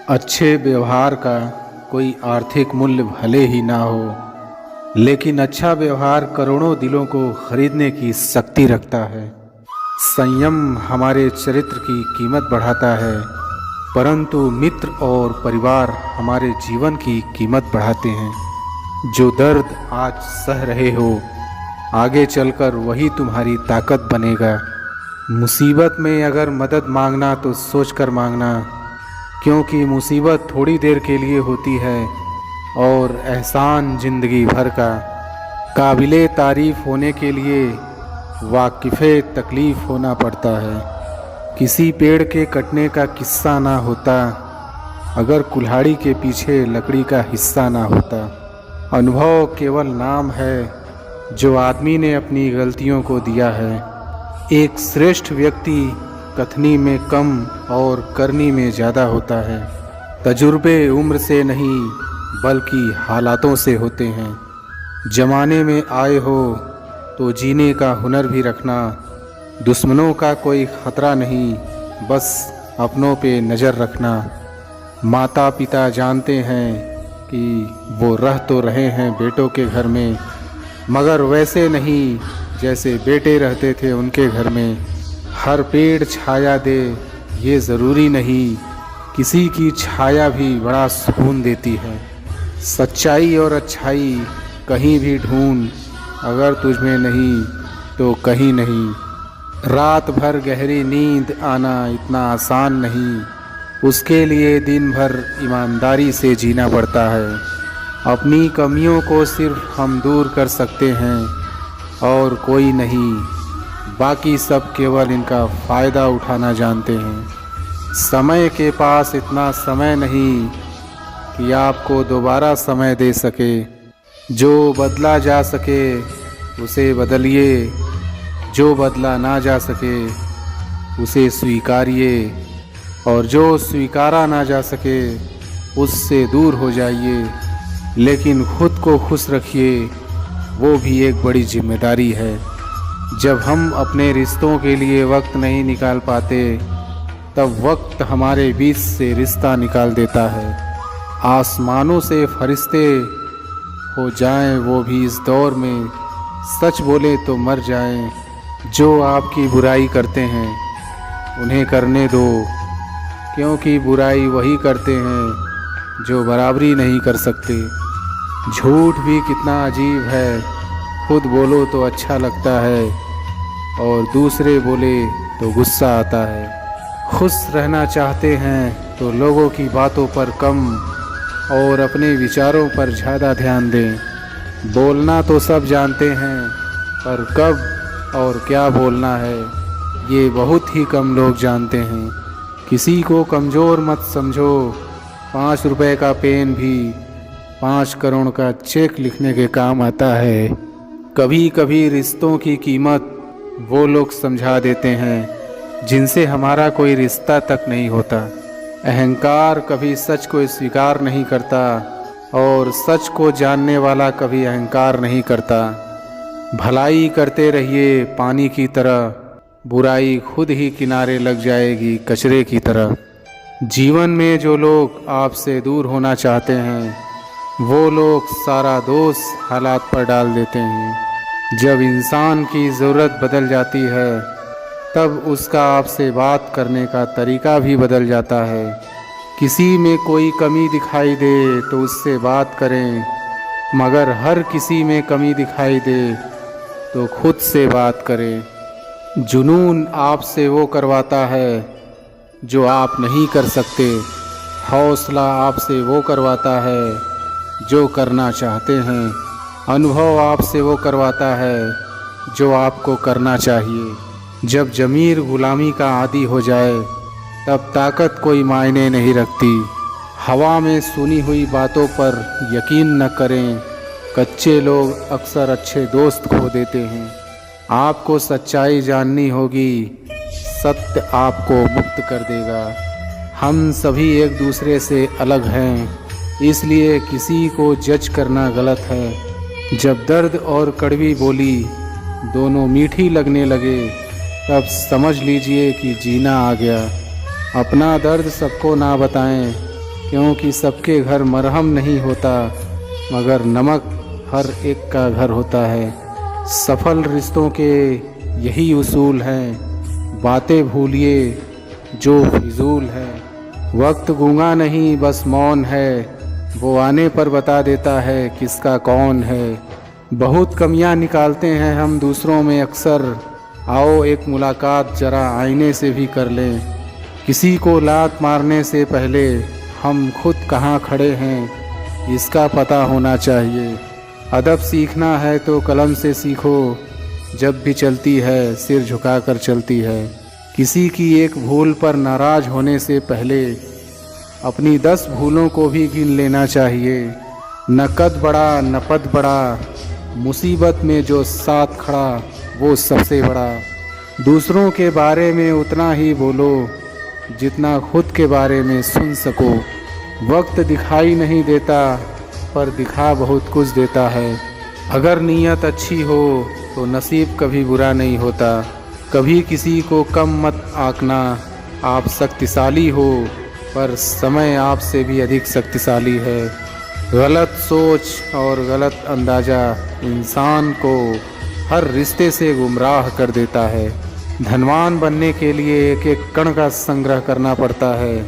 अच्छे व्यवहार का कोई आर्थिक मूल्य भले ही ना हो, लेकिन अच्छा व्यवहार करोड़ों दिलों को खरीदने की शक्ति रखता है। संयम हमारे चरित्र की कीमत बढ़ाता है, परंतु मित्र और परिवार हमारे जीवन की कीमत बढ़ाते हैं। जो दर्द आज सह रहे हो, आगे चलकर वही तुम्हारी ताकत बनेगा। मुसीबत में अगर मदद मांगना तो सोच कर मांगना, क्योंकि मुसीबत थोड़ी देर के लिए होती है और एहसान ज़िंदगी भर का। काबिले तारीफ़ होने के लिए वाकिफ़े तकलीफ़ होना पड़ता है। किसी पेड़ के कटने का किस्सा ना होता अगर कुल्हाड़ी के पीछे लकड़ी का हिस्सा ना होता। अनुभव केवल नाम है जो आदमी ने अपनी गलतियों को दिया है। एक श्रेष्ठ व्यक्ति कथनी में कम और करनी में ज़्यादा होता है। तजुर्बे उम्र से नहीं बल्कि हालातों से होते हैं। जमाने में आए हो तो जीने का हुनर भी रखना। दुश्मनों का कोई ख़तरा नहीं, बस अपनों पे नज़र रखना। माता पिता जानते हैं कि वो रह तो रहे हैं बेटों के घर में, मगर वैसे नहीं जैसे बेटे रहते थे उनके घर में। हर पेड़ छाया दे ये ज़रूरी नहीं, किसी की छाया भी बड़ा सुकून देती है। सच्चाई और अच्छाई कहीं भी ढूंढ, अगर तुझ में नहीं तो कहीं नहीं। रात भर गहरी नींद आना इतना आसान नहीं, उसके लिए दिन भर ईमानदारी से जीना पड़ता है। अपनी कमियों को सिर्फ हम दूर कर सकते हैं और कोई नहीं, बाकी सब केवल इनका फ़ायदा उठाना जानते हैं। समय के पास इतना समय नहीं कि आपको दोबारा समय दे सके। जो बदला जा सके उसे बदलिए, जो बदला ना जा सके उसे स्वीकारिए, और जो स्वीकारा ना जा सके उससे दूर हो जाइए। लेकिन खुद को खुश रखिए, वो भी एक बड़ी जिम्मेदारी है। जब हम अपने रिश्तों के लिए वक्त नहीं निकाल पाते, तब वक्त हमारे बीच से रिश्ता निकाल देता है। आसमानों से फरिश्ते हो जाएं वो भी इस दौर में, सच बोले तो मर जाएं। जो आपकी बुराई करते हैं उन्हें करने दो, क्योंकि बुराई वही करते हैं जो बराबरी नहीं कर सकते। झूठ भी कितना अजीब है, खुद बोलो तो अच्छा लगता है और दूसरे बोले तो गुस्सा आता है। खुश रहना चाहते हैं तो लोगों की बातों पर कम और अपने विचारों पर ज़्यादा ध्यान दें। बोलना तो सब जानते हैं, पर कब और क्या बोलना है ये बहुत ही कम लोग जानते हैं। किसी को कमज़ोर मत समझो, 5 रुपए का पेन भी 5 करोड़ का चेक लिखने के काम आता है। कभी कभी रिश्तों की कीमत वो लोग समझा देते हैं जिनसे हमारा कोई रिश्ता तक नहीं होता। अहंकार कभी सच को स्वीकार नहीं करता और सच को जानने वाला कभी अहंकार नहीं करता। भलाई करते रहिए पानी की तरह, बुराई खुद ही किनारे लग जाएगी कचरे की तरह। जीवन में जो लोग आपसे दूर होना चाहते हैं, वो लोग सारा दोष हालात पर डाल देते हैं। जब इंसान की ज़रूरत बदल जाती है, तब उसका आपसे बात करने का तरीका भी बदल जाता है। किसी में कोई कमी दिखाई दे तो उससे बात करें, मगर हर किसी में कमी दिखाई दे तो खुद से बात करें। जुनून आपसे वो करवाता है जो आप नहीं कर सकते। हौसला आपसे वो करवाता है जो करना चाहते हैं। अनुभव आपसे वो करवाता है जो आपको करना चाहिए। जब ज़मीर गुलामी का आदी हो जाए, तब ताकत कोई मायने नहीं रखती। हवा में सुनी हुई बातों पर यकीन न करें। कच्चे लोग अक्सर अच्छे दोस्त खो देते हैं। आपको सच्चाई जाननी होगी, सत्य आपको मुक्त कर देगा। हम सभी एक दूसरे से अलग हैं, इसलिए किसी को जज करना गलत है। जब दर्द और कड़वी बोली दोनों मीठी लगने लगे, तब समझ लीजिए कि जीना आ गया। अपना दर्द सबको ना बताएं, क्योंकि सबके घर मरहम नहीं होता, मगर नमक हर एक का घर होता है। सफल रिश्तों के यही उसूल हैं, बातें भूलिए जो फिजूल है। वक्त गूंगा नहीं बस मौन है, वो आने पर बता देता है किसका कौन है। बहुत कमियां निकालते हैं हम दूसरों में अक्सर, आओ एक मुलाकात जरा आईने से भी कर लें। किसी को लात मारने से पहले हम खुद कहाँ खड़े हैं इसका पता होना चाहिए। अदब सीखना है तो कलम से सीखो, जब भी चलती है सिर झुकाकर चलती है। किसी की एक भूल पर नाराज़ होने से पहले अपनी 10 भूलों को भी गिन लेना चाहिए। न कद बड़ा न पद बड़ा, मुसीबत में जो साथ खड़ा वो सबसे बड़ा। दूसरों के बारे में उतना ही बोलो जितना खुद के बारे में सुन सको। वक्त दिखाई नहीं देता पर दिखा बहुत कुछ देता है। अगर नीयत अच्छी हो तो नसीब कभी बुरा नहीं होता। कभी किसी को कम मत आंकना, आप शक्तिशाली हो पर समय आपसे भी अधिक शक्तिशाली है। गलत सोच और गलत अंदाज़ा इंसान को हर रिश्ते से गुमराह कर देता है। धनवान बनने के लिए एक एक कण का संग्रह करना पड़ता है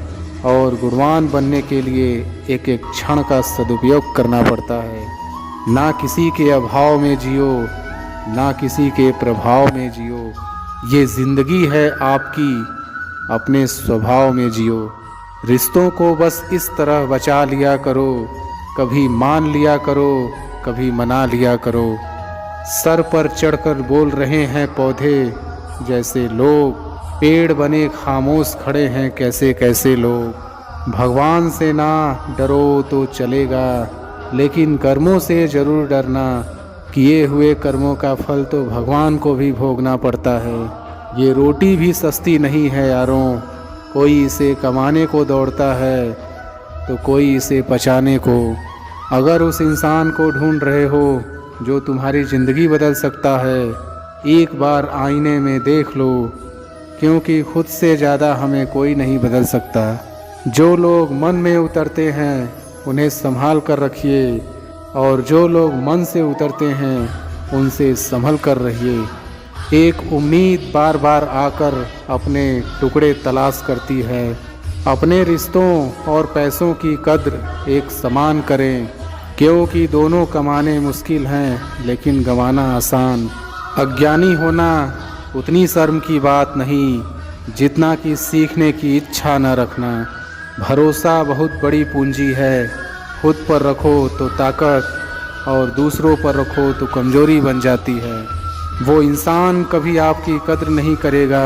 और गुणवान बनने के लिए एक एक क्षण का सदुपयोग करना पड़ता है। ना किसी के अभाव में जियो, ना किसी के प्रभाव में जियो। ये ज़िंदगी है आपकी, अपने स्वभाव में जियो। रिश्तों को बस इस तरह बचा लिया करो, कभी मान लिया करो कभी मना लिया करो। सर पर चढ़कर बोल रहे हैं पौधे जैसे लोग, पेड़ बने खामोश खड़े हैं कैसे कैसे लोग। भगवान से ना डरो तो चलेगा, लेकिन कर्मों से ज़रूर डरना। किए हुए कर्मों का फल तो भगवान को भी भोगना पड़ता है। ये रोटी भी सस्ती नहीं है यारों, कोई इसे कमाने को दौड़ता है तो कोई इसे पचाने को। अगर उस इंसान को ढूंढ रहे हो जो तुम्हारी ज़िंदगी बदल सकता है, एक बार आईने में देख लो, क्योंकि खुद से ज़्यादा हमें कोई नहीं बदल सकता। जो लोग मन में उतरते हैं उन्हें संभाल कर रखिए, और जो लोग मन से उतरते हैं उनसे संभल कर रहिए। एक उम्मीद बार बार आकर अपने टुकड़े तलाश करती है। अपने रिश्तों और पैसों की कद्र एक समान करें, क्योंकि दोनों कमाने मुश्किल हैं लेकिन गंवाना आसान। अज्ञानी होना उतनी शर्म की बात नहीं जितना कि सीखने की इच्छा न रखना। भरोसा बहुत बड़ी पूंजी है, खुद पर रखो तो ताकत और दूसरों पर रखो तो कमजोरी बन जाती है। वो इंसान कभी आपकी कद्र नहीं करेगा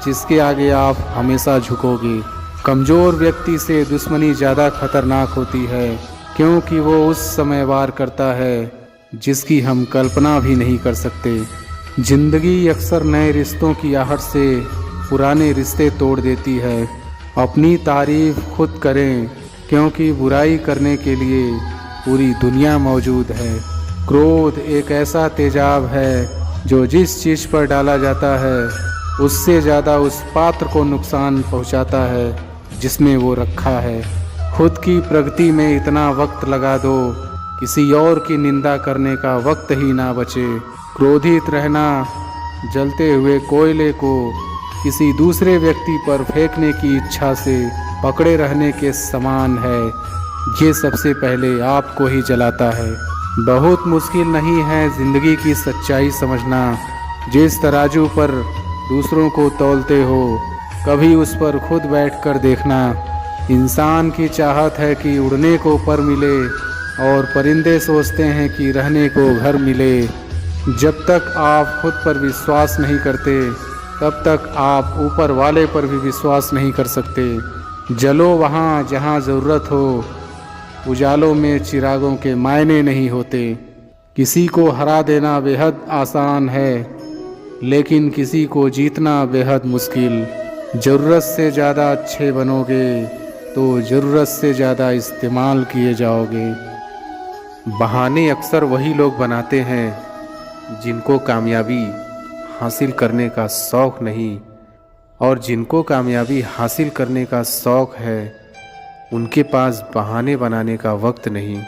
जिसके आगे आप हमेशा झुकोगे। कमज़ोर व्यक्ति से दुश्मनी ज़्यादा खतरनाक होती है, क्योंकि वो उस समय वार करता है जिसकी हम कल्पना भी नहीं कर सकते। ज़िंदगी अक्सर नए रिश्तों की आहट से पुराने रिश्ते तोड़ देती है। अपनी तारीफ़ खुद करें, क्योंकि बुराई करने के लिए पूरी दुनिया मौजूद है। क्रोध एक ऐसा तेजाब है जो जिस चीज़ पर डाला जाता है उससे ज़्यादा उस पात्र को नुकसान पहुंचाता है जिसमें वो रखा है। खुद की प्रगति में इतना वक्त लगा दो, किसी और की निंदा करने का वक्त ही ना बचे। क्रोधित रहना जलते हुए कोयले को किसी दूसरे व्यक्ति पर फेंकने की इच्छा से पकड़े रहने के समान है। ये सबसे पहले आपको ही जलाता है। बहुत मुश्किल नहीं है ज़िंदगी की सच्चाई समझना। जिस तराजू पर दूसरों को तौलते हो, कभी उस पर खुद बैठकर देखना। इंसान की चाहत है कि उड़ने को पर मिले, और परिंदे सोचते हैं कि रहने को घर मिले। जब तक आप खुद पर विश्वास नहीं करते, तब तक आप ऊपर वाले पर भी विश्वास नहीं कर सकते। जलो वहाँ जहाँ ज़रूरत हो, उजालों में चिरागों के मायने नहीं होते। किसी को हरा देना बेहद आसान है, लेकिन किसी को जीतना बेहद मुश्किल। ज़रूरत से ज़्यादा अच्छे बनोगे तो ज़रूरत से ज़्यादा इस्तेमाल किए जाओगे। बहाने अक्सर वही लोग बनाते हैं जिनको कामयाबी हासिल करने का शौक़ नहीं, और जिनको कामयाबी हासिल करने का शौक़ है उनके पास बहाने बनाने का वक्त नहीं।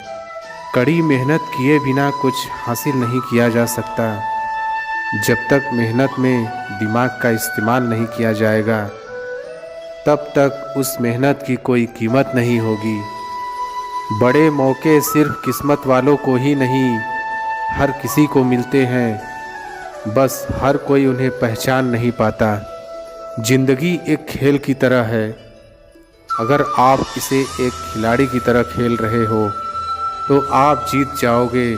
कड़ी मेहनत किए बिना कुछ हासिल नहीं किया जा सकता। जब तक मेहनत में दिमाग का इस्तेमाल नहीं किया जाएगा, तब तक उस मेहनत की कोई कीमत नहीं होगी। बड़े मौके सिर्फ किस्मत वालों को ही नहीं, हर किसी को मिलते हैं, बस हर कोई उन्हें पहचान नहीं पाता। जिंदगी एक खेल की तरह है। अगर आप इसे एक खिलाड़ी की तरह खेल रहे हो तो आप जीत जाओगे,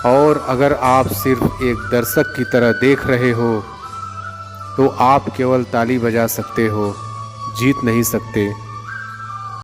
और अगर आप सिर्फ एक दर्शक की तरह देख रहे हो तो आप केवल ताली बजा सकते हो, जीत नहीं सकते।